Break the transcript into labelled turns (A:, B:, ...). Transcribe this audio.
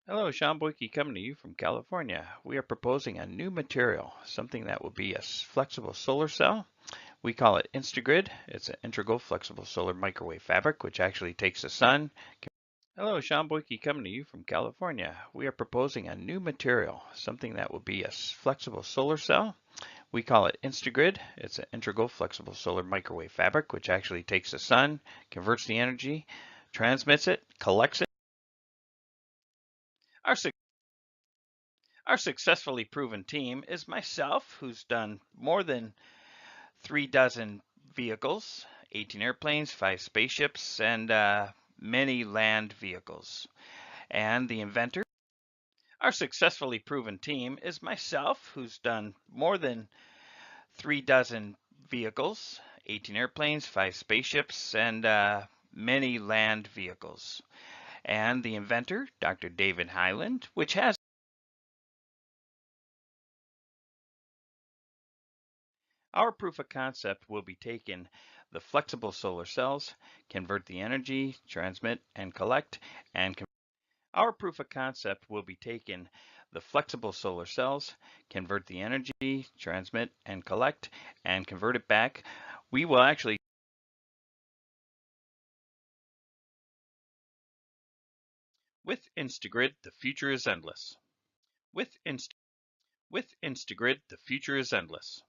A: Hello, Sean Boyke coming to you from California. We are proposing a new material, something that will be a flexible solar cell. We call it Insta-Grid. It's an integral flexible solar microwave fabric, which actually takes the sun. Hello, Sean Boyke coming to you from California. We are proposing a new material, something that will be a flexible solar cell. We call it Insta-Grid. It's an integral flexible solar microwave fabric, which actually takes the sun, converts the energy, transmits it, collects it. Our Our successfully proven team is myself, who's done more than 3 dozen vehicles, 18 airplanes, 5 spaceships, and many land vehicles. And the inventor. Our successfully proven team is myself, who's done more than 3 dozen vehicles, 18 airplanes, 5 spaceships, and many land vehicles. And the inventor, Dr. David Hyland, which has our proof of concept will be taken the flexible solar cells, convert the energy, transmit and collect, and our proof of concept will be taken the flexible solar cells, convert the energy, transmit and collect, and convert it back. We will actually with Insta-Grid, the future is endless. With Insta with Insta-Grid, the future is endless.